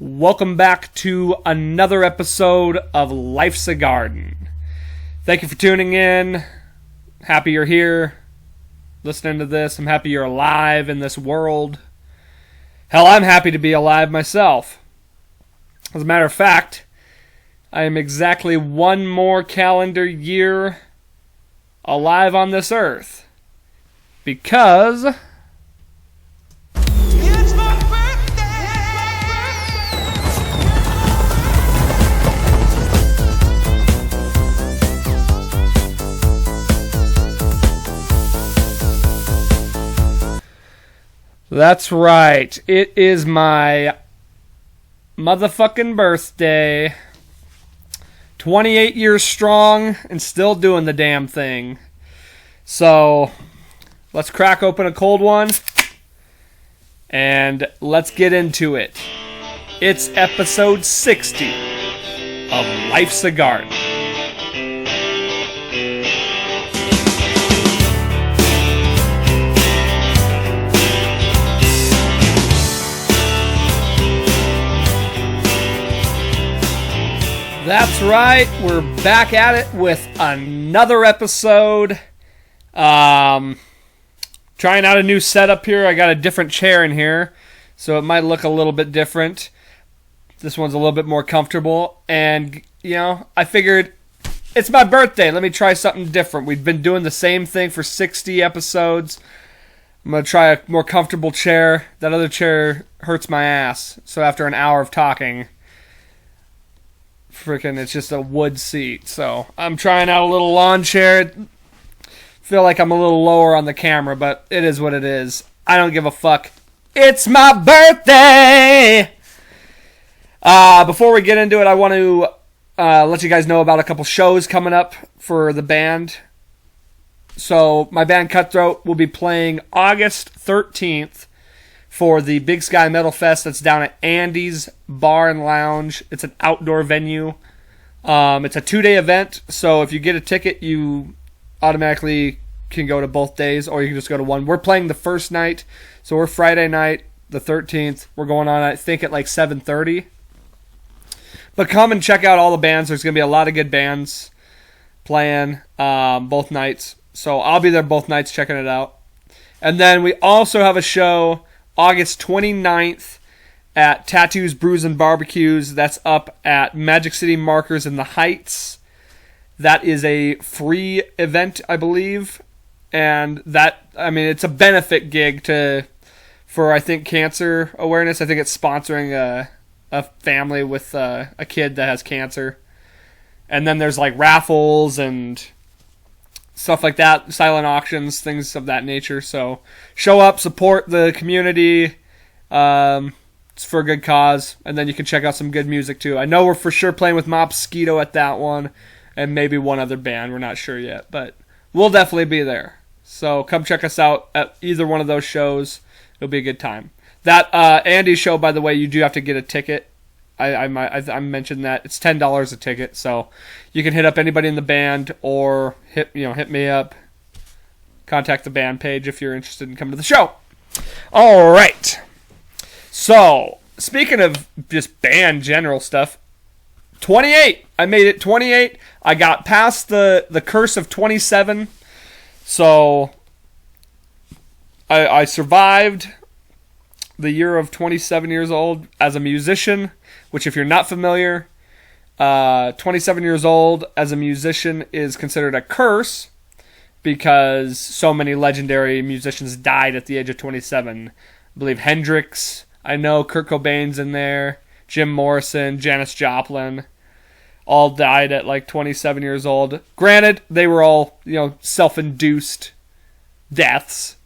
Welcome back to another episode of Life's a Garden. Thank you for tuning in. Happy you're here, listening to this. I'm happy you're alive in this world. Hell, I'm happy to be alive myself. As a matter of fact, I am exactly one more calendar year alive on this earth. Because that's right. It is my motherfucking birthday. 28 years strong and still doing the damn thing. So, let's crack open a cold one and let's get into it. It's episode 60 of Life's a Garden. That's right, we're back at it with another episode. Trying out a new setup here. I got a different chair in here, so it might look a little bit different. This one's a little bit more comfortable, and, I figured it's my birthday. Let me try something different. We've been doing the same thing for 60 episodes. I'm going to try a more comfortable chair. That other chair hurts my ass, so after an hour of talking, it's just a wood seat. So I'm trying out a little lawn chair. Feel like I'm a little lower on the camera, but it is what it is. I don't give a fuck. It's my birthday! Before we get into it, I want to let you guys know about a couple shows coming up for the band. So my band Cutthroat will be playing August 13th for the Big Sky Metal Fest that's down at Andy's Bar and Lounge. It's an outdoor venue. It's a 2-day event, so if you get a ticket, you automatically can go to both days, or you can just go to one. We're playing the first night, so we're Friday night, the 13th. We're going on, I think, at like 7:30. But come and check out all the bands. There's going to be a lot of good bands playing both nights. So I'll be there both nights checking it out. And then we also have a show August 29th at Tattoos, Brews, and Barbecues. That's up at Magic City Markers in the Heights. That is a free event, I believe. And it's a benefit gig for I think, cancer awareness. I think it's sponsoring a family with a kid that has cancer. And then there's like raffles and stuff like that, silent auctions, things of that nature. So show up, support the community. It's for a good cause. And then you can check out some good music too. I know we're for sure playing with Mopsquito at that one, and maybe one other band. We're not sure yet, but we'll definitely be there. So come check us out at either one of those shows. It'll be a good time. That Andy show, by the way, you do have to get a ticket. I mentioned that it's $10 a ticket, so you can hit up anybody in the band or hit me up. Contact the band page if you're interested in coming to the show. All right. So speaking of just band general stuff, 28. I made it 28. I got past the curse of 27. So I survived the year of 27 years old as a musician, which if you're not familiar, 27 years old as a musician is considered a curse because so many legendary musicians died at the age of 27. I believe Hendrix, I know Kurt Cobain's in there, Jim Morrison, Janis Joplin, all died at like 27 years old. Granted, they were all, self-induced deaths.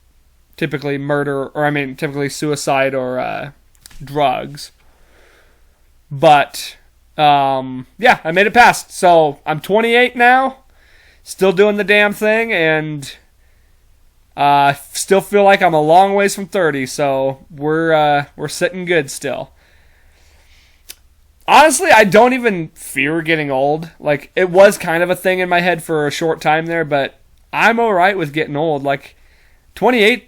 Typically typically suicide or drugs. But, I made it past. So, I'm 28 now, still doing the damn thing, and still feel like I'm a long ways from 30, so we're sitting good still. Honestly, I don't even fear getting old. Like, it was kind of a thing in my head for a short time there, but I'm alright with getting old. Like, 28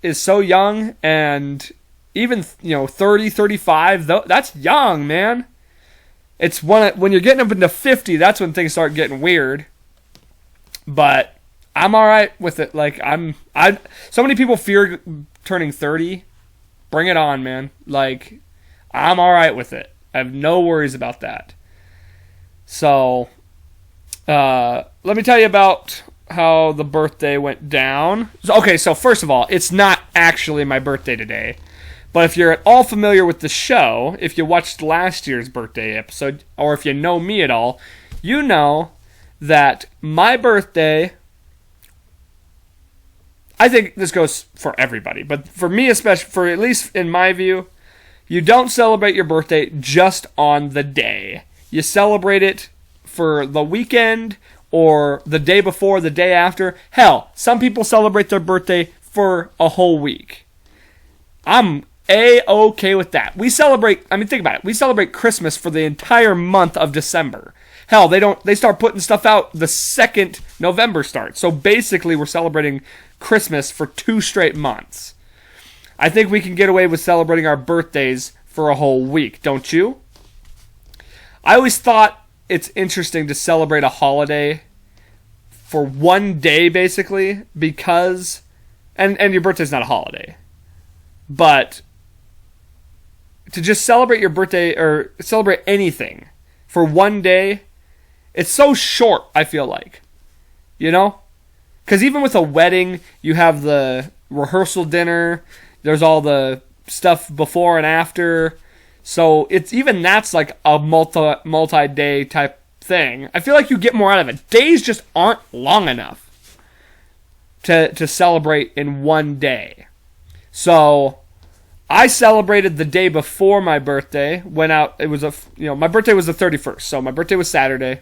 is so young, and even 30, 35, that's young, man. It's when you're getting up into 50, that's when things start getting weird. But I'm all right with it. Like so many people fear turning 30. Bring it on, man. Like, I'm all right with it. I have no worries about that. So, let me tell you about how the birthday went down. Okay, so first of all, it's not actually my birthday today. But if you're at all familiar with the show, if you watched last year's birthday episode, or if you know me at all, you know that my birthday, I think this goes for everybody, but for me especially, for at least in my view, you don't celebrate your birthday just on the day. You celebrate it for the weekend or the day before, the day after. Hell, some people celebrate their birthday for a whole week. I'm A-okay with that. We celebrate, think about it. We celebrate Christmas for the entire month of December. Hell, they start putting stuff out the second November starts. So basically, we're celebrating Christmas for 2 straight months. I think we can get away with celebrating our birthdays for a whole week, don't you? I always thought it's interesting to celebrate a holiday for one day, basically, because, and your birthday's not a holiday, but to just celebrate your birthday or celebrate anything for one day, it's so short, I feel like. You know? Because even with a wedding, you have the rehearsal dinner, there's all the stuff before and after. So that's like a multi-day type thing. I feel like you get more out of it. Days just aren't long enough to celebrate in one day. So I celebrated the day before my birthday. Went out. It was my birthday was the 31st, so my birthday was Saturday.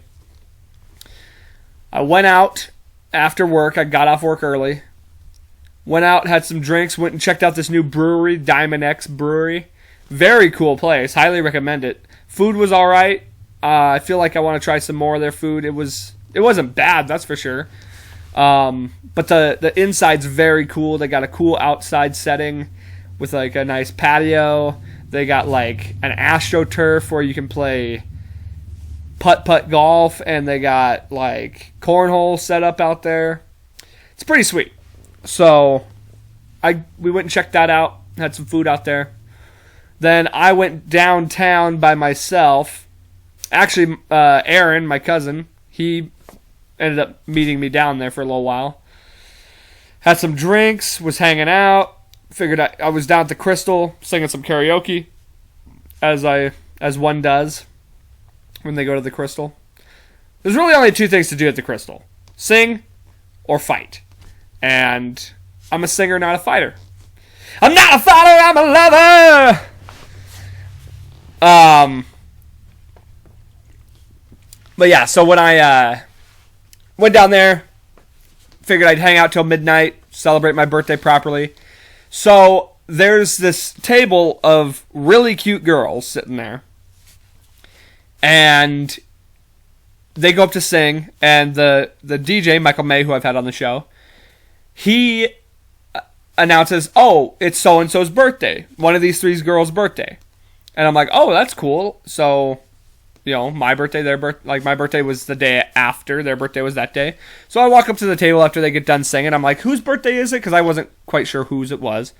I went out after work. I got off work early. Went out, had some drinks, went and checked out this new brewery, Diamond X Brewery. Very cool place. Highly recommend it. Food was all right. I feel like I want to try some more of their food. It wasn't bad, that's for sure. But the inside's very cool. They got a cool outside setting with like a nice patio. They got like an AstroTurf where you can play putt-putt golf, and they got like cornhole set up out there. It's pretty sweet. So we went and checked that out, had some food out there. Then I went downtown by myself. Actually, Aaron, my cousin, he ended up meeting me down there for a little while. Had some drinks, was hanging out. Figured I was down at the Crystal singing some karaoke, as one does when they go to the Crystal. There's really only 2 things to do at the Crystal: sing or fight. And I'm a singer, not a fighter. I'm not a fighter, I'm a lover! But yeah, so when I went down there, figured I'd hang out till midnight, celebrate my birthday properly. So there's this table of really cute girls sitting there. And they go up to sing, and the DJ, Michael May, who I've had on the show, he announces, oh, it's so-and-so's birthday. One of these 3 girls' birthday. And I'm like, oh, that's cool. So, my birthday, their birthday, like my birthday was the day after, their birthday was that day. So I walk up to the table after they get done singing. I'm like, whose birthday is it? Because I wasn't quite sure whose it was.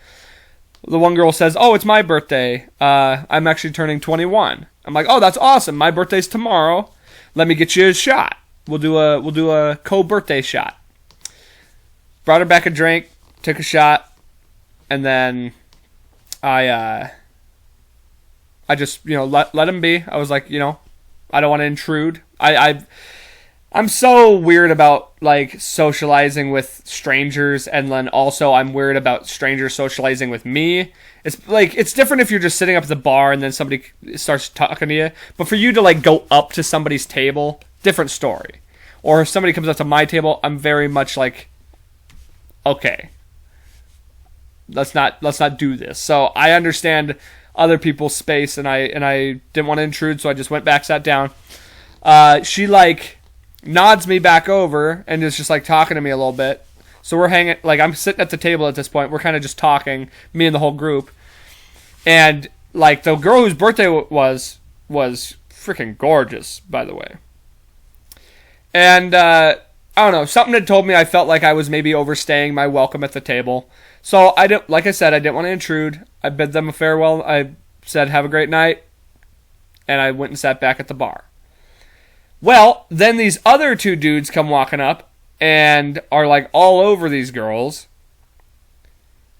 The one girl says, oh, it's my birthday. I'm actually turning 21. I'm like, oh, that's awesome. My birthday's tomorrow. Let me get you a shot. We'll do a co-birthday shot. Brought her back a drink, took a shot, and then I just let him be. I was like, I don't want to intrude. I'm so weird about like socializing with strangers, and then also I'm weird about strangers socializing with me. It's like, it's different if you're just sitting up at the bar and then somebody starts talking to you, but for you to like go up to somebody's table, different story. Or if somebody comes up to my table, I'm very much like, okay, let's not do this. So I understand other people's space, and I didn't want to intrude, so I just went back, sat down. She like nods me back over and is just like talking to me a little bit. So we're hanging, like I'm sitting at the table at this point. We're kind of just talking, me and the whole group. And like the girl whose birthday was freaking gorgeous, by the way. And I don't know, something had told me I felt like I was maybe overstaying my welcome at the table. So I didn't, like I said, I didn't want to intrude. I bid them a farewell. I said, have a great night. And I went and sat back at the bar. Well, then these other two dudes come walking up and are like all over these girls.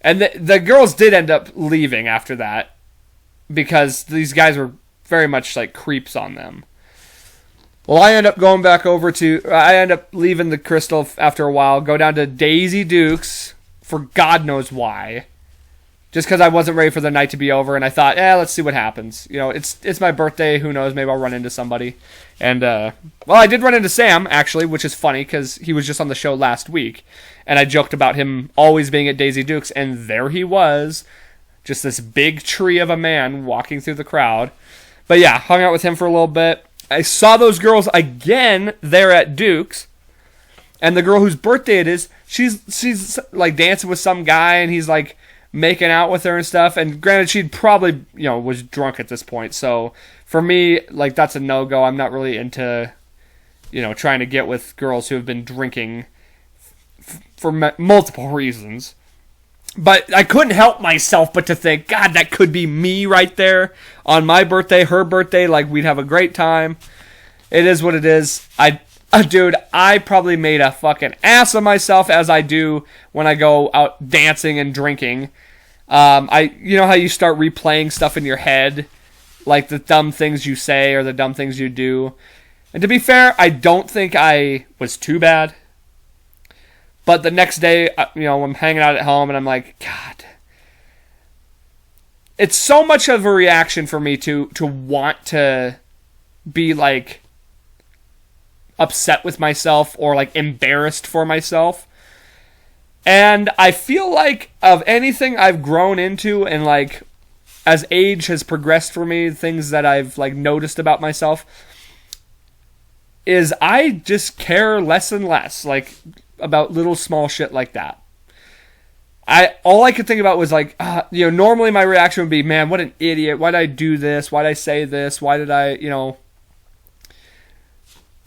And the girls did end up leaving after that because these guys were very much like creeps on them. Well, I end up leaving the Crystal after a while, go down to Daisy Dukes for God knows why. Just because I wasn't ready for the night to be over, and I thought, let's see what happens. You know, it's my birthday. Who knows? Maybe I'll run into somebody. And well, I did run into Sam actually, which is funny because he was just on the show last week, and I joked about him always being at Daisy Dukes, and there he was, just this big tree of a man walking through the crowd. But yeah, hung out with him for a little bit. I saw those girls again there at Dukes, and the girl whose birthday it is, she's like dancing with some guy, and he's like making out with her and stuff. And granted, she'd probably, was drunk at this point. So for me, like, that's a no-go. I'm not really into, trying to get with girls who have been drinking for multiple reasons. But I couldn't help myself but to think, God, that could be me right there on my birthday, her birthday. Like, we'd have a great time. It is what it is. Dude, I probably made a fucking ass of myself, as I do when I go out dancing and drinking. You know how you start replaying stuff in your head, like the dumb things you say or the dumb things you do. And to be fair, I don't think I was too bad. But the next day, I'm hanging out at home and I'm like, God, it's so much of a reaction for me to want to be like upset with myself or like embarrassed for myself. And I feel like of anything I've grown into and like as age has progressed for me, things that I've like noticed about myself is I just care less and less like about little small shit like that. All I could think about was like, normally my reaction would be, man, what an idiot. Why did I do this? Why did I say this? Why did I,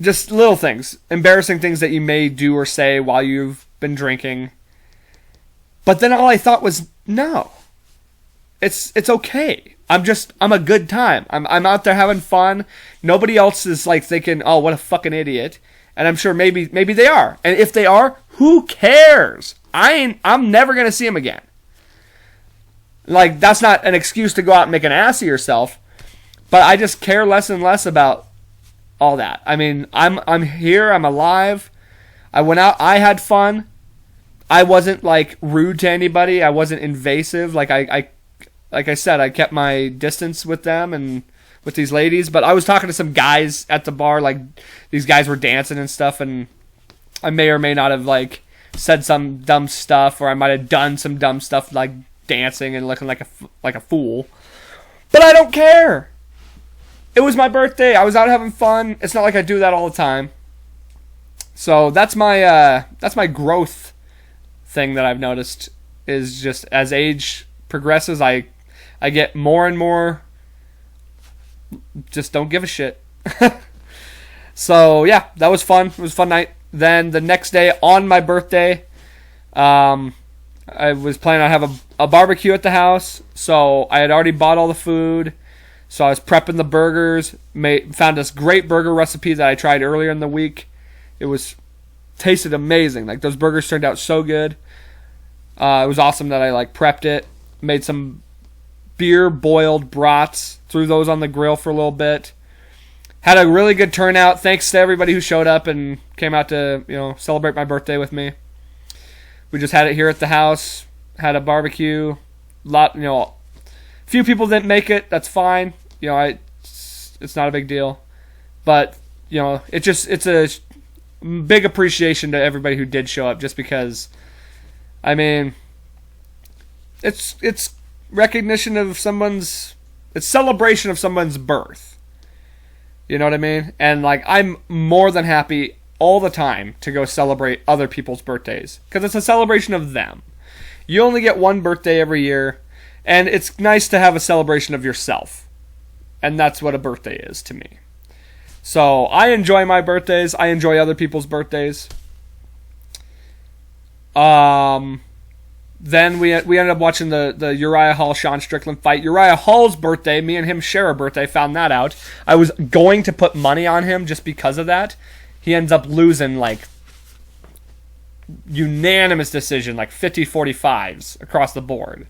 just little things, embarrassing things that you may do or say while you've been drinking. But then all I thought was, no, it's okay. I'm a good time. I'm out there having fun. Nobody else is like thinking, oh, what a fucking idiot. And I'm sure maybe they are. And if they are, who cares? I'm never going to see them again. Like, that's not an excuse to go out and make an ass of yourself. But I just care less and less about all that. I mean, I'm here. I'm alive. I went out. I had fun. I wasn't, like, rude to anybody. I wasn't invasive. Like I said, I kept my distance with them and with these ladies. But I was talking to some guys at the bar. Like, these guys were dancing and stuff. And I may or may not have, like, said some dumb stuff. Or I might have done some dumb stuff, like dancing and looking like a fool. But I don't care. It was my birthday. I was out having fun. It's not like I do that all the time. So that's my growth thing that I've noticed is just as age progresses, I get more and more just don't give a shit. So yeah, that was fun. It was a fun night. Then the next day on my birthday, I was planning on having a barbecue at the house. So I had already bought all the food. So I was prepping the burgers. Found this great burger recipe that I tried earlier in the week. It tasted amazing. Like, those burgers turned out so good. It was awesome that I like prepped it. Made some beer boiled brats. Threw those on the grill for a little bit. Had a really good turnout. Thanks to everybody who showed up and came out to celebrate my birthday with me. We just had it here at the house. Had a barbecue. Few people didn't make it. That's fine. It's not a big deal. But it's a big appreciation to everybody who did show up. Just because, I mean, it's recognition of it's celebration of someone's birth. You know what I mean? And like, I'm more than happy all the time to go celebrate other people's birthdays because it's a celebration of them. You only get one birthday every year. And it's nice to have a celebration of yourself. And that's what a birthday is to me. So I enjoy my birthdays. I enjoy other people's birthdays. Then we ended up watching the Uriah Hall Sean Strickland fight. Uriah Hall's birthday, me and him share a birthday. Found that out. I was going to put money on him just because of that. He ends up losing like unanimous decision, like 50-45s across the board.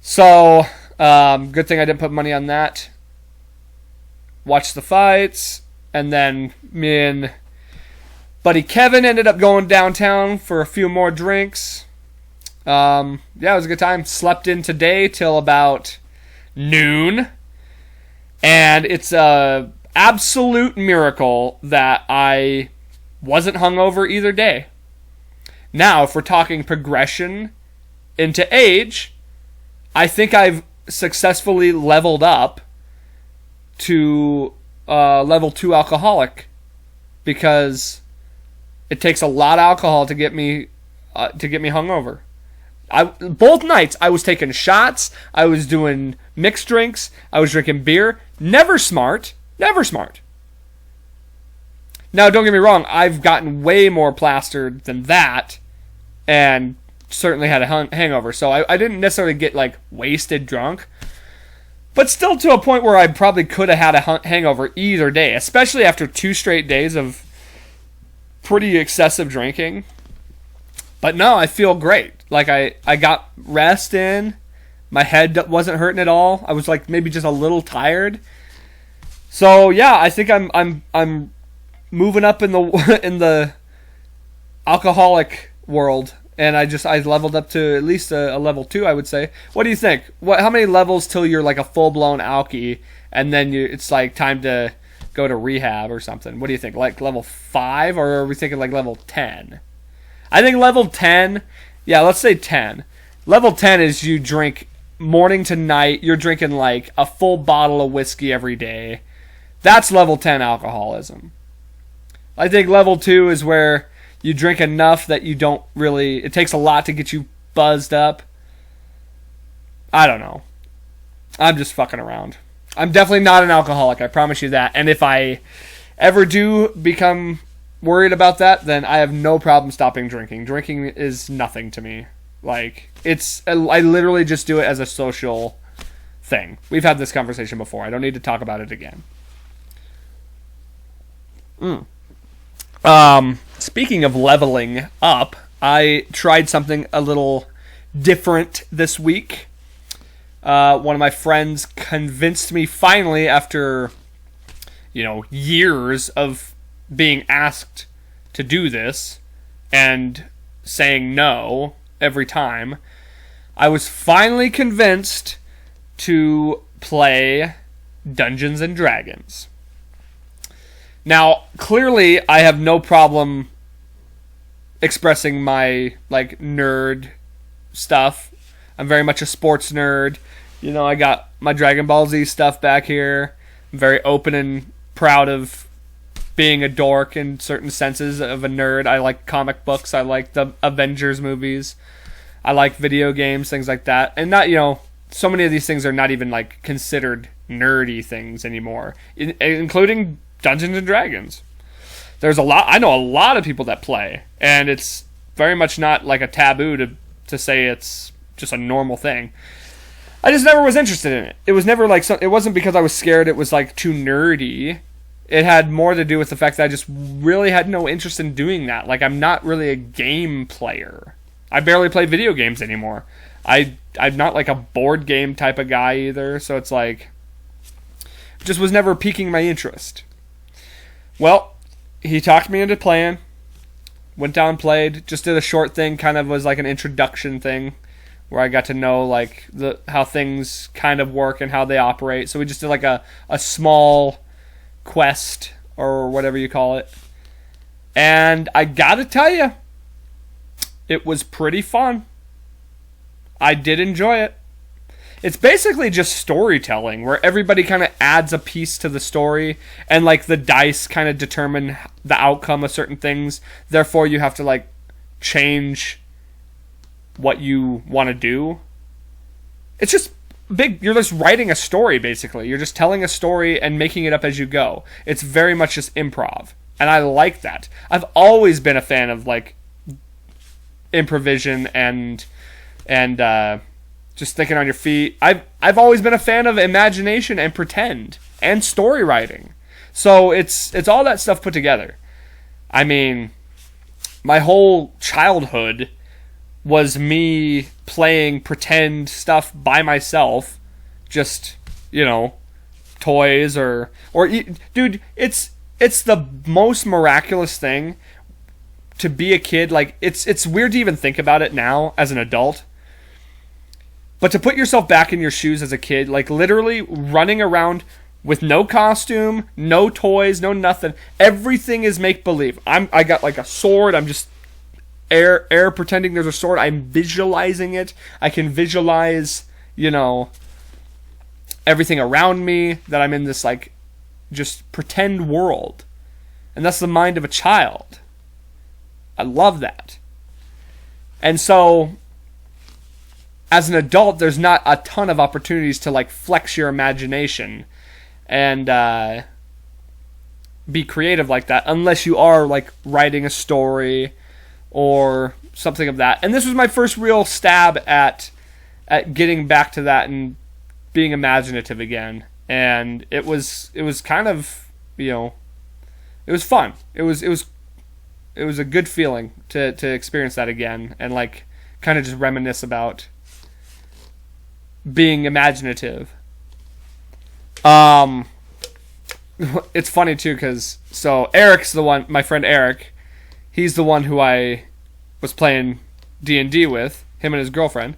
So good thing I didn't put money on that. Watched the fights, and then me and buddy Kevin ended up going downtown for a few more drinks. Yeah, it was a good time. Slept in today till about noon. And it's a absolute miracle that I wasn't hungover either day. Now, if we're talking progression into age, I think I've successfully leveled up to level 2 alcoholic, because it takes a lot of alcohol to get me hungover. Both nights I was taking shots, I was doing mixed drinks, I was drinking beer. Never smart. Now, don't get me wrong, I've gotten way more plastered than that, and certainly had a hangover. So I didn't necessarily get like wasted drunk, but still to a point where I probably could have had a hangover either day, especially after 2 straight days of pretty excessive drinking. But no, I feel great. Like I got rest in. My head wasn't hurting at all. I was like maybe just a little tired. So yeah, I think I'm moving up in the alcoholic world, and I leveled up to at least a level 2, I would say. What do you think? How many levels till you're like a full blown alky, and then it's like time to go to rehab or something? What do you think? Like level 5, or are we thinking like level 10? I think level 10. Yeah, let's say 10. Level 10 is you drink morning to night. You're drinking like a full bottle of whiskey every day. That's level 10 alcoholism. I think level 2 is where you drink enough that you don't really... It takes a lot to get you buzzed up. I don't know. I'm just fucking around. I'm definitely not an alcoholic, I promise you that. And if I ever do become worried about that, then I have no problem stopping drinking. Drinking is nothing to me. Like, I literally just do it as a social thing. We've had this conversation before. I don't need to talk about it again. Speaking of leveling up, I tried something a little different this week. One of my friends convinced me finally, after years of being asked to do this and saying no every time. I was finally convinced to play Dungeons and Dragons. Now, clearly, I have no problem expressing my nerd stuff. I'm very much a sports nerd. I got my Dragon Ball Z stuff back here. I'm very open and proud of being a dork in certain senses of a nerd. I like comic books. I like the Avengers movies. I like video games, things like that. And not, so many of these things are not even considered nerdy things anymore, including Dungeons and Dragons. I know a lot of people that play, and it's very much not like a taboo to say it's just a normal thing. I just never was interested in it. It was never it wasn't because I was scared it was too nerdy. It had more to do with the fact that I just really had no interest in doing that. I'm not really a game player. I barely play video games anymore. I'm not a board game type of guy either, so it's just was never piquing my interest. Well, he talked me into playing. Went down, played, just did a short thing, kind of was an introduction thing, where I got to know how things kind of work and how they operate. So we just did a small quest, or whatever you call it. And I gotta tell you, it was pretty fun. I did enjoy it. It's basically just storytelling, where everybody kind of adds a piece to the story, and the dice kind of determine the outcome of certain things. Therefore, you have to change what you want to do. it's just big. You're just writing a story, basically. You're just telling a story and making it up as you go. It's very much just improv, and I like that. I've always been a fan of like improvisation and just thinking on your feet. I've always been a fan of imagination and pretend and story writing. So it's all that stuff put together. I mean, my whole childhood was me playing pretend stuff by myself, just, you know, toys or dude, it's the most miraculous thing to be a kid. Like, it's weird to even think about it now as an adult, but to put yourself back in your shoes as a kid, like literally running around with no costume, no toys, no nothing. Everything is make believe. I got like a sword. I'm just air pretending there's a sword. I'm visualizing it. I can visualize, you know, everything around me, that I'm in this like just pretend world. And that's the mind of a child. I love that. And so as an adult, there's not a ton of opportunities to like flex your imagination and be creative like that, unless you are like writing a story or something of that. And this was my first real stab at getting back to that and being imaginative again. And it was kind of, you know, it was fun. It was a good feeling to experience that again and like kind of just reminisce about being imaginative. It's funny too, because so Eric's the one, my friend Eric, he's the one who I was playing D&D with, him and his girlfriend.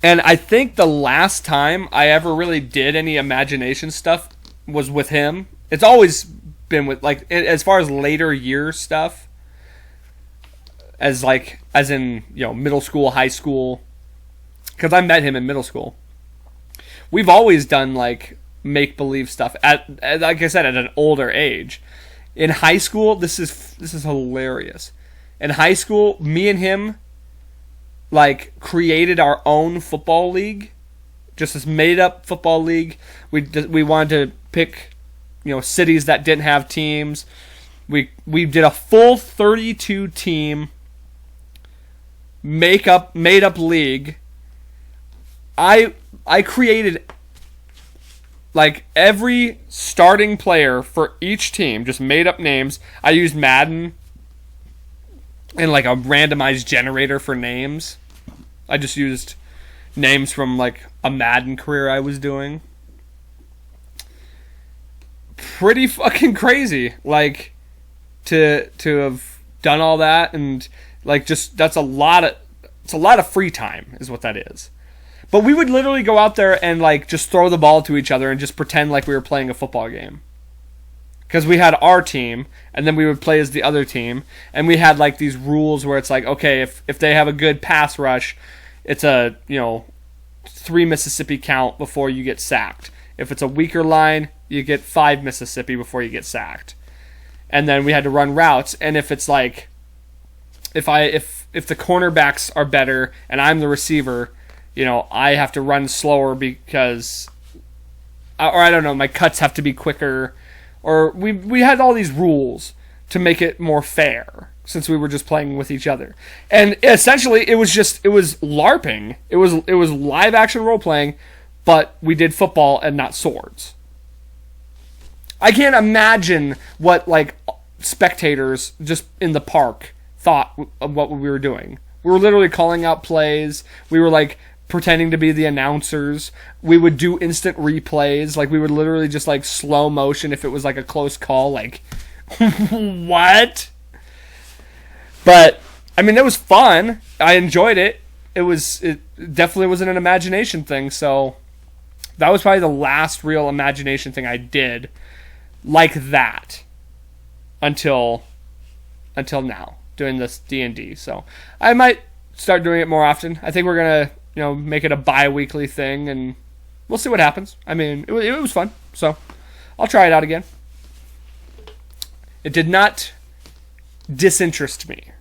And I think the last time I ever really did any imagination stuff was with him. It's always been with, like, as far as later year stuff, as in, you know, middle school, high school, because I met him in middle school. We've always done like make-believe stuff at like I said, at an older age. In high school, this is hilarious. In high school, me and him like created our own football league, just this made-up football league. We wanted to pick, you know, cities that didn't have teams. We did a full 32 team made up league. I created like every starting player for each team, just made up names. I used Madden and like a randomized generator for names. I just used names from like a Madden career I was doing. Pretty fucking crazy, like to have done all that, and like just it's a lot of free time is what that is. But we would literally go out there and like just throw the ball to each other and just pretend like we were playing a football game. Because we had our team, and then we would play as the other team, and we had like these rules where it's like, okay, if they have a good pass rush, it's a, you know, 3 Mississippi count before you get sacked. If it's a weaker line, you get 5 Mississippi before you get sacked. And then we had to run routes, and if it's like, if the cornerbacks are better and I'm the receiver, you know, I have to run slower because, or I don't know, my cuts have to be quicker, or we had all these rules to make it more fair since we were just playing with each other. And essentially it was LARPing. It was live action role playing, but we did football and not swords. I can't imagine what like spectators just in the park thought of what we were doing. We were literally calling out plays. We were like pretending to be the announcers. We would do instant replays. Like we would literally just like slow motion if it was like a close call. Like, what? But I mean, it was fun. I enjoyed it. It definitely wasn't an imagination thing. So that was probably the last real imagination thing I did like that until now, doing this D&D. So I might start doing it more often. I think we're gonna, you know, make it a bi-weekly thing, and we'll see what happens. I mean, it was fun, so I'll try it out again. It did not disinterest me.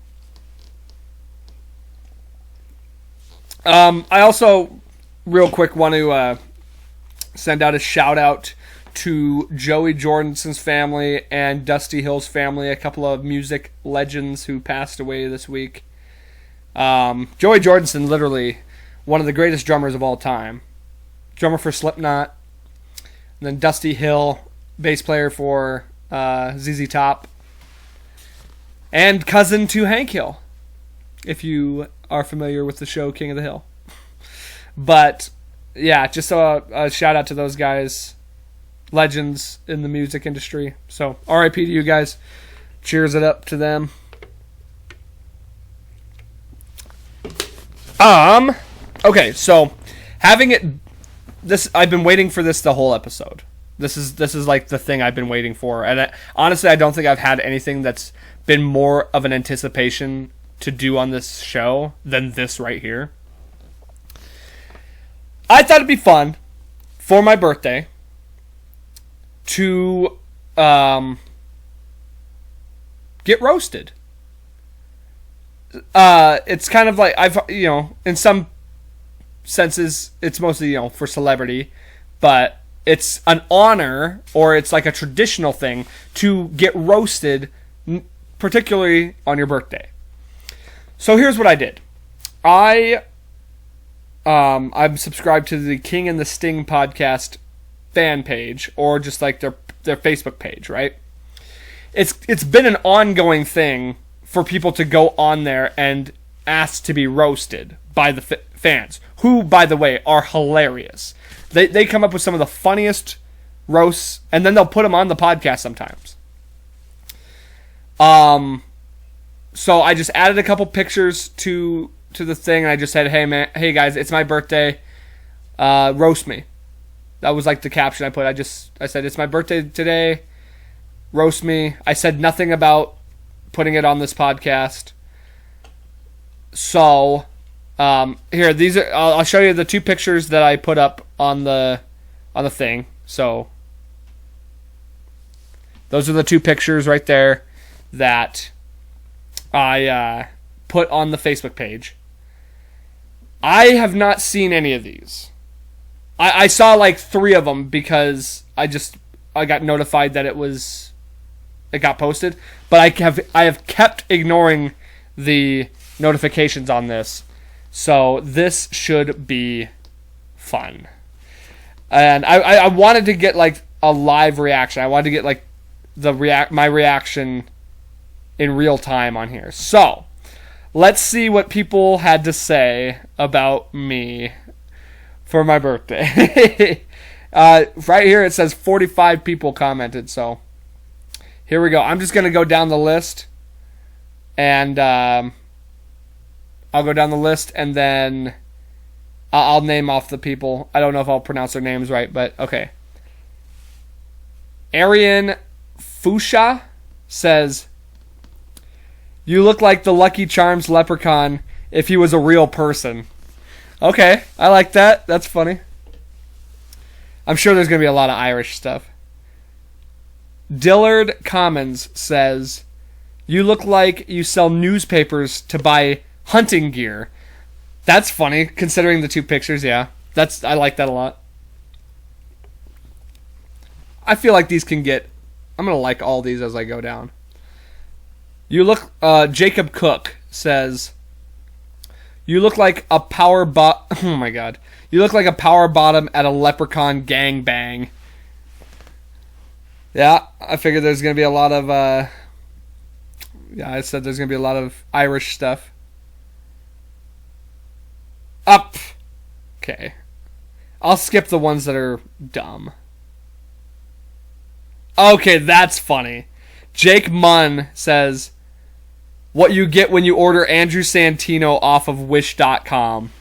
I also, real quick, want to send out a shout out to Joey Jordison's family and Dusty Hill's family, a couple of music legends who passed away this week. Joey Jordison, literally one of the greatest drummers of all time. Drummer for Slipknot. And then Dusty Hill, bass player for ZZ Top. And cousin to Hank Hill, if you are familiar with the show King of the Hill. But, yeah, just a shout out to those guys. Legends in the music industry. So, RIP to you guys. Cheers it up to them. Okay, so having it this I've been waiting for this the whole episode. This is like the thing I've been waiting for, and honestly, I don't think I've had anything that's been more of an anticipation to do on this show than this right here. I thought it'd be fun for my birthday to get roasted. It's kind of like in some senses it's mostly for celebrity, but it's an honor, or it's like a traditional thing to get roasted, particularly on your birthday. So here's what I did. I'm subscribed to the King and the Sting podcast fan page, or just like their Facebook page, right? It's been an ongoing thing for people to go on there and ask to be roasted by the fans, who, by the way, are hilarious. They come up with some of the funniest roasts, and then they'll put them on the podcast sometimes. So I just added a couple pictures to the thing, and I just said, hey guys, it's my birthday, roast me. That was like the caption I put. I said, it's my birthday today, roast me. I said nothing about putting it on this podcast. So, here, these are. I'll show you the two pictures that I put up on the thing. So, those are the two pictures right there that I put on the Facebook page. I have not seen any of these. I saw like 3 of them because I got notified that it got posted, but I have kept ignoring the notifications on this, so this should be fun. And I wanted to get like a live reaction. I wanted to get like my reaction in real time on here. So let's see what people had to say about me for my birthday. Right here it says 45 people commented, so here we go. I'm just going to go down the list, and I'll go down the list, and then I'll name off the people. I don't know if I'll pronounce their names right, but okay. Arian Fusha says, "You look like the Lucky Charms leprechaun if he was a real person." Okay, I like that. That's funny. I'm sure there's going to be a lot of Irish stuff. Dillard Commons says, "You look like you sell newspapers to buy hunting gear." That's funny, considering the 2 pictures, yeah. I like that a lot. I feel like these can get... I'm going to like all these as I go down. You look... Jacob Cook says, "You look like a power oh my god. You look like a power bottom at a leprechaun gangbang." Yeah, I figured there's going to be a lot of... I said there's going to be a lot of Irish stuff. Up. Okay. I'll skip the ones that are dumb. Okay, that's funny. Jake Munn says, "What you get when you order Andrew Santino off of Wish.com."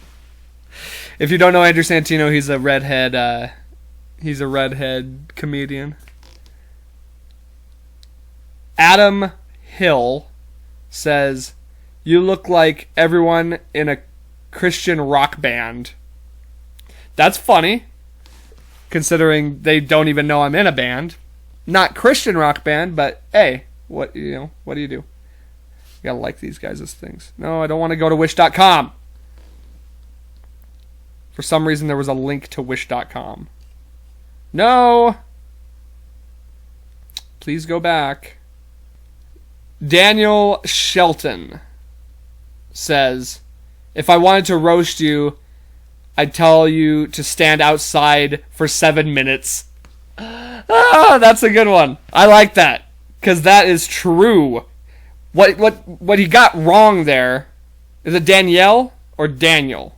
If you don't know Andrew Santino, he's a redhead comedian. Adam Hill says, "You look like everyone in a Christian rock band." That's funny, considering they don't even know I'm in a band. Not Christian rock band, but hey, what do you do? You gotta like these guys' things. No, I don't want to go to Wish.com. For some reason, there was a link to wish.com. No! Please go back. Daniel Shelton says, if I wanted to roast you, I'd tell you to stand outside for 7 minutes. Ah, that's a good one. I like that. Because that is true. What he got wrong there, is it Danielle or Daniel?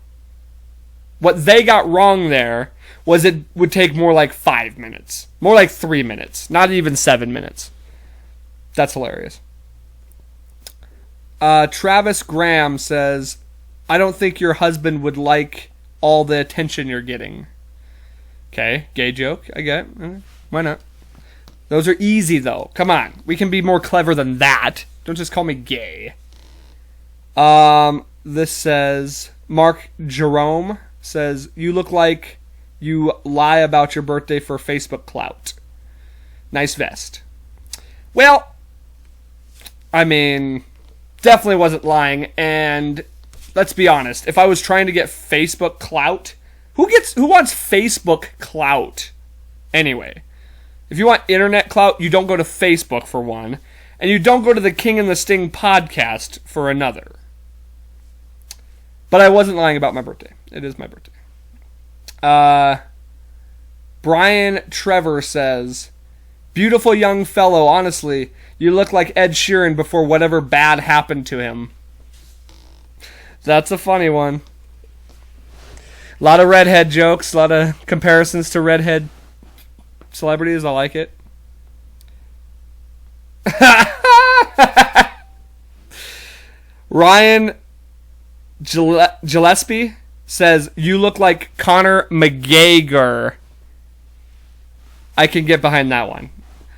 What they got wrong there was it would take more like 5 minutes. More like 3 minutes. Not even 7 minutes. That's hilarious. Travis Graham says, I don't think your husband would like all the attention you're getting. Okay, gay joke. I get it. Why not? Those are easy, though. Come on. We can be more clever than that. Don't just call me gay. This says, Mark Jerome says, you look like you lie about your birthday for Facebook clout. Nice vest. Well, I mean, definitely wasn't lying. And let's be honest. If I was trying to get Facebook clout, who wants Facebook clout? Anyway, if you want internet clout, you don't go to Facebook for one. And you don't go to the King and the Sting podcast for another. But I wasn't lying about my birthday. It is my birthday. Brian Trevor says, beautiful young fellow, honestly, you look like Ed Sheeran before whatever bad happened to him. That's a funny one. A lot of redhead jokes, a lot of comparisons to redhead celebrities. I like it. Ryan Gillespie says, you look like Conor McGregor. I can get behind that one.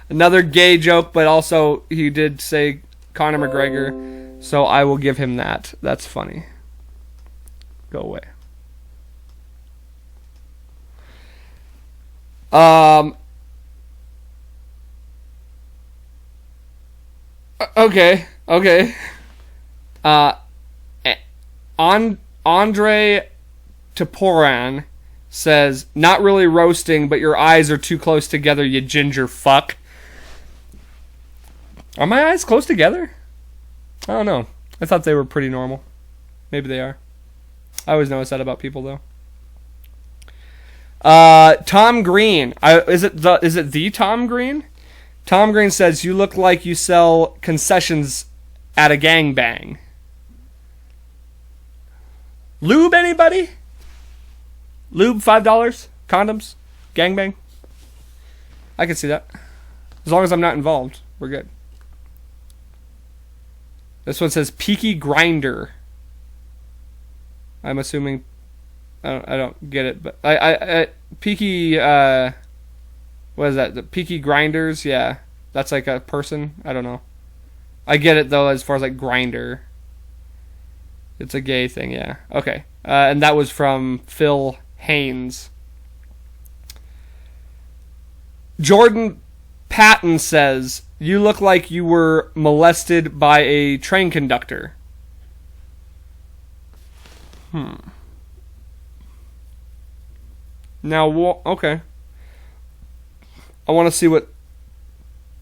Another gay joke, but also he did say Conor McGregor, so I will give him that. That's funny. Go away. Okay. Andre Toporan says, not really roasting, but your eyes are too close together, you ginger fuck. Are my eyes close together? I don't know. I thought they were pretty normal. Maybe they are. I always notice that about people, though. Tom Green. Is it the Tom Green? Tom Green says, you look like you sell concessions at a gangbang. Lube, anybody? Lube, $5? Condoms? Gangbang? I can see that. As long as I'm not involved, we're good. This one says Peaky Grinder. I'm assuming... I don't get it, but... Peaky... what is that? The Peaky Grinders? Yeah. That's like a person? I don't know. I get it, though, as far as like grinder. It's a gay thing, yeah. Okay. And that was from Phil Haynes. Jordan Patton says, you look like you were molested by a train conductor. Now, okay. I want to see what...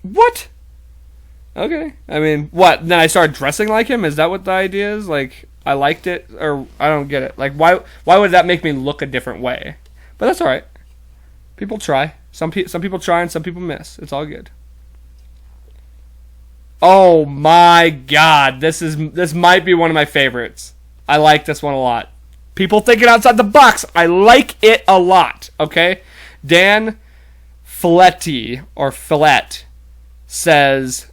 What? Okay. I mean, what? Then I started dressing like him? Is that what the idea is? Like, I liked it? Or, I don't get it. Like, why would that make me look a different way? But that's alright. People try. Some people try and some people miss. It's all good. Oh my god. This might be one of my favorites. I like this one a lot. People thinking outside the box. I like it a lot. Okay? Dan Filetti, or Fillet, says,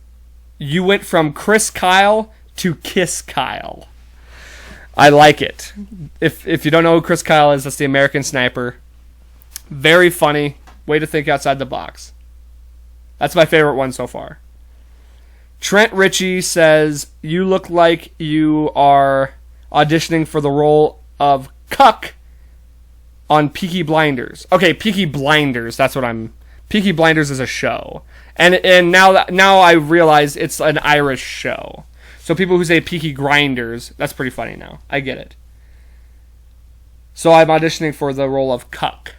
you went from Chris Kyle to Kiss Kyle. I like it. If you don't know who Chris Kyle is, that's the American Sniper. Very funny. Way to think outside the box. That's my favorite one so far. Trent Ritchie says, you look like you are auditioning for the role of Cuck on Peaky Blinders. Okay, Peaky Blinders, that's what I'm... Peaky Blinders is a show. And now I realize it's an Irish show. So people who say Peaky Grinders, that's pretty funny now. I get it. So I'm auditioning for the role of Cuck.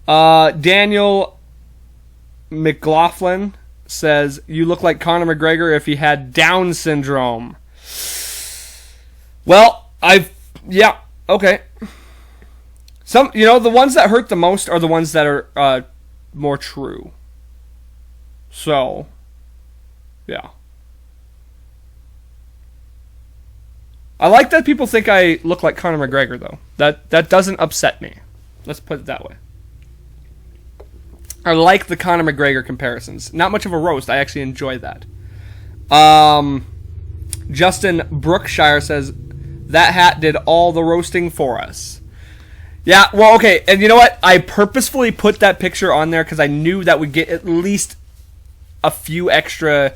Daniel McLaughlin says, you look like Conor McGregor if he had Down syndrome. Well, yeah, okay. The ones that hurt the most are the ones that are more true. So, yeah. I like that people think I look like Conor McGregor, though. That doesn't upset me. Let's put it that way. I like the Conor McGregor comparisons. Not much of a roast. I actually enjoy that. Justin Brookshire says, that hat did all the roasting for us. Yeah, well, okay. And you know what? I purposefully put that picture on there because I knew that would get at least a few extra,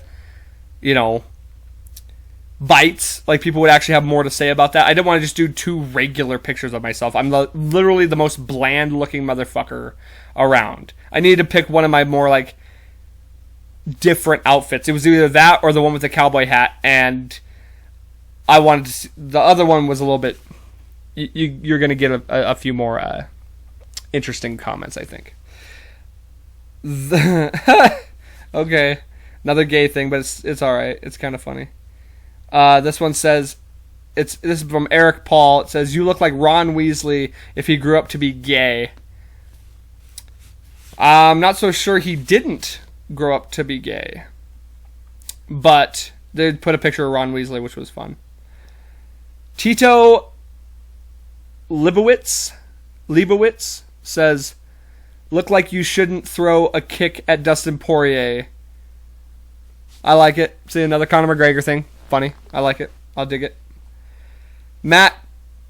bites. Like, people would actually have more to say about that. I didn't want to just do 2 regular pictures of myself. I'm literally the most bland-looking motherfucker around. I needed to pick one of my more, different outfits. It was either that or the one with the cowboy hat, and I wanted to see, the other one was a little bit, you're going to get a few more interesting comments, I think. Okay, another gay thing, but it's alright. It's kind of funny. This one says, this is from Eric Paul. It says, you look like Ron Weasley if he grew up to be gay. I'm not so sure he didn't grow up to be gay. But they put a picture of Ron Weasley, which was fun. Tito Leibowitz says, look like you shouldn't throw a kick at Dustin Poirier. I like it. See, another Conor McGregor thing. Funny. I like it. I'll dig it. Matt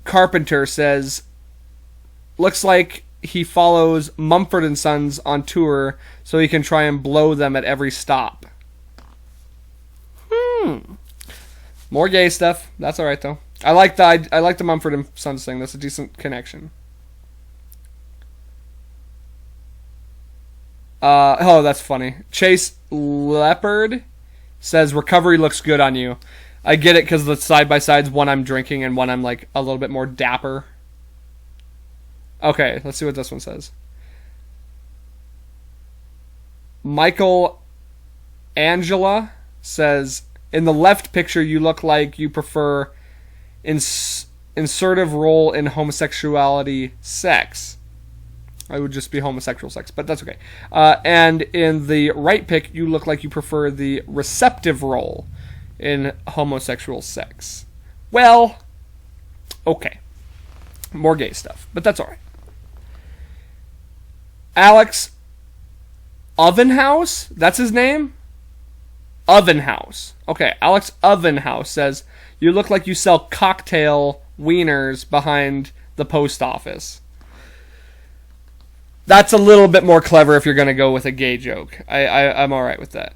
Carpenter says, looks like he follows Mumford & Sons on tour so he can try and blow them at every stop. More gay stuff. That's alright, though. I like the Mumford & Sons thing. That's a decent connection. That's funny. Chase Leopard says, recovery looks good on you. I get it because the side-by-sides, one I'm drinking and one I'm a little bit more dapper. Okay, let's see what this one says. Michael Angela says, in the left picture, you look like you prefer insertive role in homosexuality sex. I would just be homosexual sex, but that's okay. And in the right pic, you look like you prefer the receptive role in homosexual sex. Well, okay. More gay stuff, but that's alright. Alex Ovenhouse? That's his name? Ovenhouse. Okay, Alex Ovenhouse says, you look like you sell cocktail wieners behind the post office. That's a little bit more clever if you're going to go with a gay joke. I'm alright with that.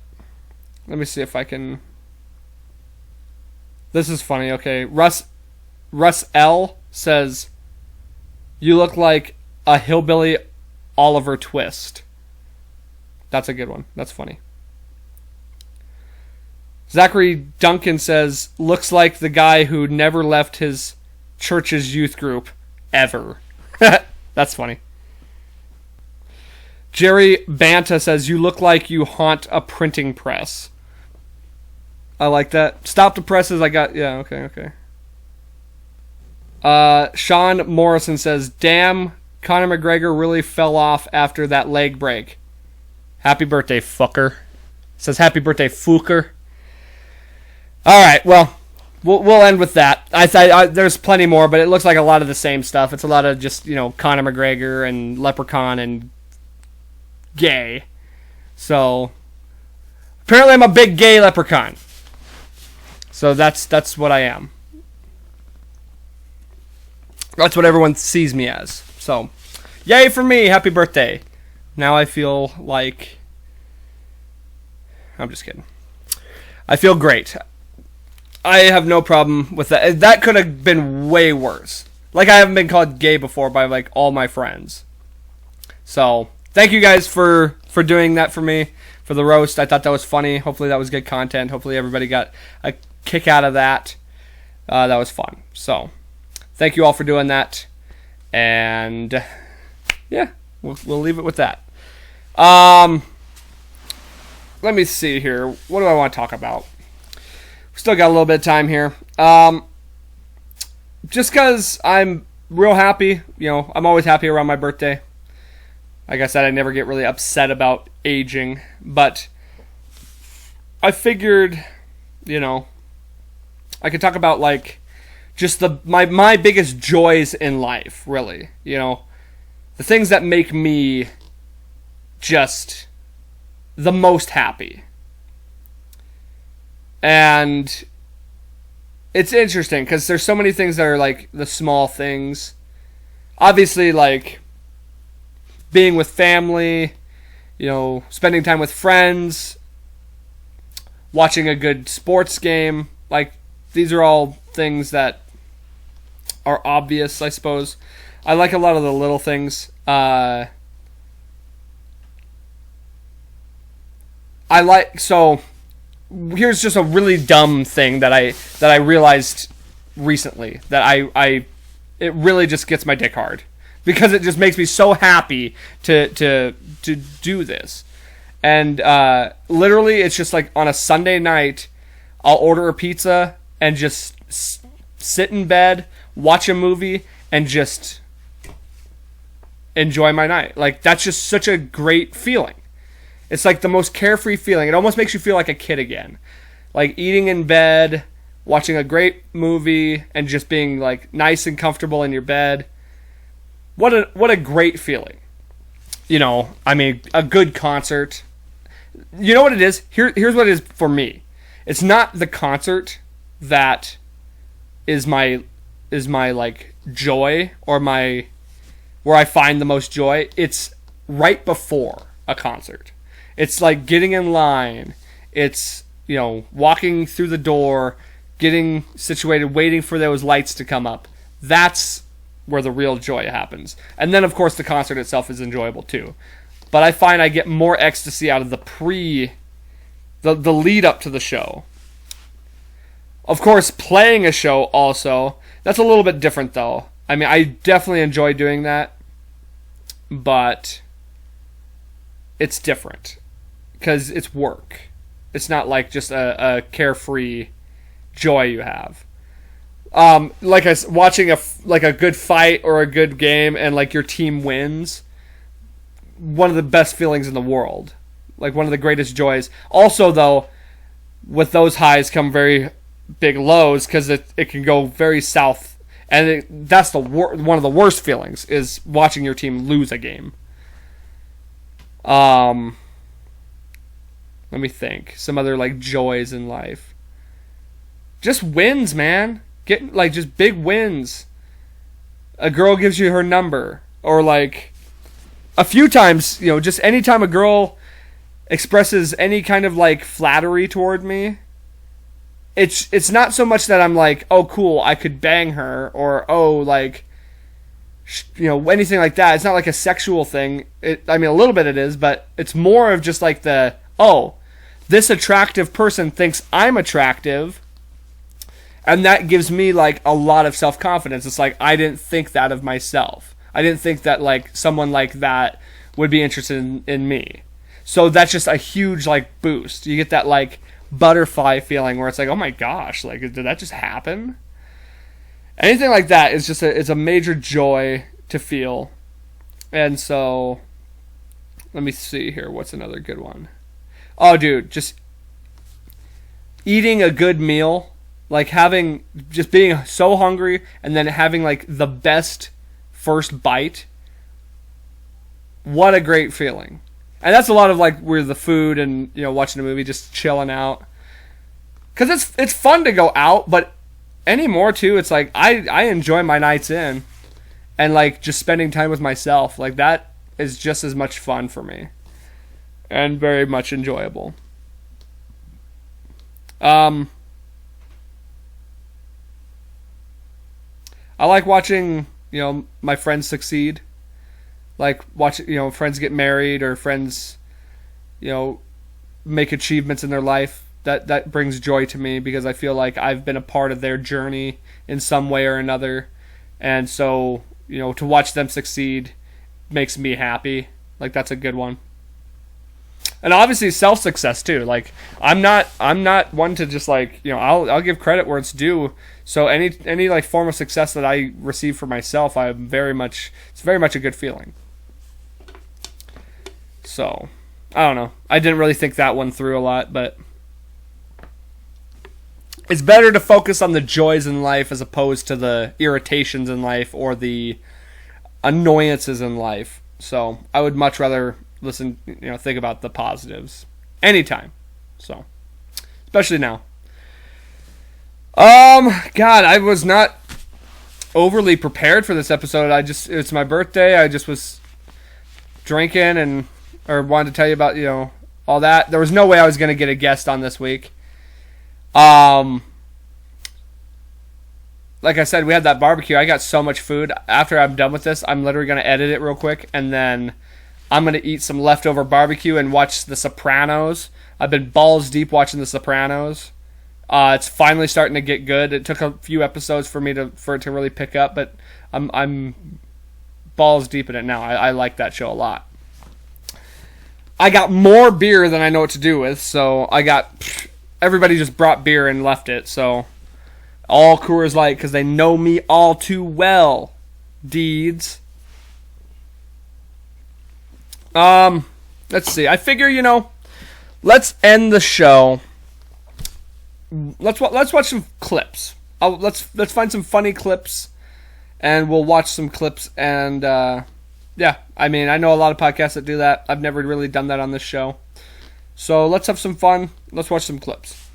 Let me see if I can... This is funny, okay. Russ L. says, you look like a hillbilly Oliver Twist. That's a good one. That's funny. Zachary Duncan says, looks like the guy who never left his church's youth group ever. That's funny. Jerry Banta says, you look like you haunt a printing press. I like that. Stop the presses. Yeah, okay. Sean Morrison says, damn, Conor McGregor really fell off after that leg break. Happy birthday, fucker. Says, happy birthday, fucker. Alright, well, we'll end with that. There's plenty more, but it looks like a lot of the same stuff. It's a lot of just, Conor McGregor and Leprechaun and gay. So, apparently I'm a big gay leprechaun. So that's what I am. That's what everyone sees me as. So, yay for me. Happy birthday. Now I feel like... I'm just kidding. I feel great. I have no problem with that. That could have been way worse. I haven't been called gay before by, all my friends. So, thank you guys for doing that for me, for the roast. I thought that was funny. Hopefully that was good content. Hopefully everybody got a kick out of that. That was fun. So thank you all for doing that. And yeah, we'll leave it with that. Let me see here. What do I want to talk about? We still got a little bit of time here. Just because I'm real happy. I'm always happy around my birthday. Like I said, I never get really upset about aging. But I figured, I could talk about like just my biggest joys in life, really. The things that make me just the most happy. And it's interesting because there's so many things that are like the small things. Obviously, like being with family, spending time with friends, watching a good sports game. Like, these are all things that are obvious, I suppose. I like a lot of the little things. So here's just a really dumb thing that I realized recently that it really just gets my dick hard because it just makes me so happy to do this. And literally it's just like on a Sunday night I'll order a pizza and just sit in bed, watch a movie, and just enjoy my night. Like, that's just such a great feeling. It's like the most carefree feeling. It almost makes you feel like a kid again. Like eating in bed, watching a great movie, and just being like nice and comfortable in your bed. What a great feeling. A good concert. You know what it is? Here's what it is for me. It's not the concert that is my like joy or where I find the most joy. It's right before a concert. It's like getting in line. It's, walking through the door, getting situated, waiting for those lights to come up. That's where the real joy happens. And then, of course, the concert itself is enjoyable too. But I find I get more ecstasy out of the lead up to the show. Of course, playing a show also, that's a little bit different though. I definitely enjoy doing that, but it's different because it's work. It's not like just a carefree joy you have. Like watching a good fight or a good game and like your team wins. One of the best feelings in the world. Like one of the greatest joys. Also though, with those highs come very big lows because it can go very south. And that's one of the worst feelings is watching your team lose a game. Let me think. Some other like joys in life. Just wins, man. Get like just big wins. A girl gives you her number, or like a few times, just anytime a girl expresses any kind of like flattery toward me. It's not so much that I'm like, oh cool, I could bang her, or oh like, anything like that. It's not like a sexual thing. A little bit it is, but it's more of just like this attractive person thinks I'm attractive, and that gives me like a lot of self-confidence. It's like I didn't think that of myself. I didn't think that like someone like that would be interested in me. So that's just a huge like boost. You get that like butterfly feeling where it's like, oh my gosh, like did that just happen? Anything like that is just it's a major joy to feel. And so let me see here, what's another good one? Oh dude, just eating a good meal, like just being so hungry and then having like the best first bite. What a great feeling. And that's a lot of like where the food and watching a movie, just chilling out. Cause it's fun to go out, but anymore too, it's like I enjoy my nights in, and like just spending time with myself. Like that is just as much fun for me, and very much enjoyable. I like watching my friends succeed. Like watching friends get married or friends make achievements in their life. that brings joy to me, because I feel like I've been a part of their journey in some way or another. And so, to watch them succeed makes me happy. Like, that's a good one. And obviously self-success too. Like, I'm not one to just like, I'll give credit where it's due. So any like form of success that I receive for myself, it's very much a good feeling. So, I don't know. I didn't really think that one through a lot, but it's better to focus on the joys in life as opposed to the irritations in life or the annoyances in life. So, I would much rather think about the positives anytime. So, especially now. God, I was not overly prepared for this episode. It's my birthday. I just was drinking or wanted to tell you about, all that. There was no way I was going to get a guest on this week. Like I said, we had that barbecue. I got so much food. After I'm done with this, I'm literally going to edit it real quick, and then I'm going to eat some leftover barbecue and watch The Sopranos. I've been balls deep watching The Sopranos. It's finally starting to get good. It took a few episodes for it to really pick up, but I'm balls deep in it now. I like that show a lot. I got more beer than I know what to do with, so everybody just brought beer and left it, so all Coors Light, because they know me all too well. Deeds. Let's see. I figure, let's end the show. Let's watch some clips. Let's find some funny clips, and we'll watch some clips. And yeah, I mean, I know a lot of podcasts that do that. I've never really done that on this show. So let's have some fun. Let's watch some clips.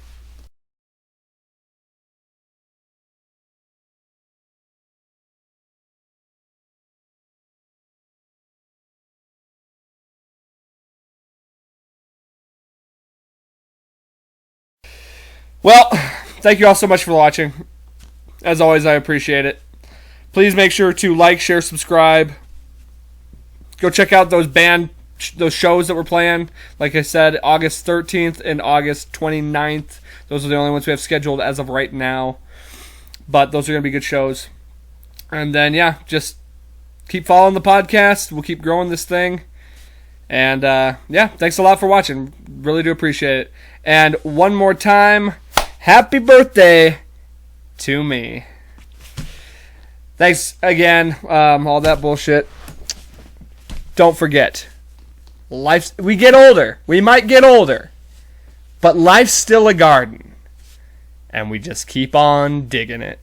Well, thank you all so much for watching. As always, I appreciate it. Please make sure to like, share, subscribe. Go check out those shows that we're playing. Like I said, August 13th and August 29th. Those are the only ones we have scheduled as of right now. But those are going to be good shows. And then, yeah, just keep following the podcast. We'll keep growing this thing. And, yeah, thanks a lot for watching. Really do appreciate it. And one more time, happy birthday to me. Thanks again, all that bullshit. Don't forget, we get older. We might get older. But life's still a garden. And we just keep on digging it.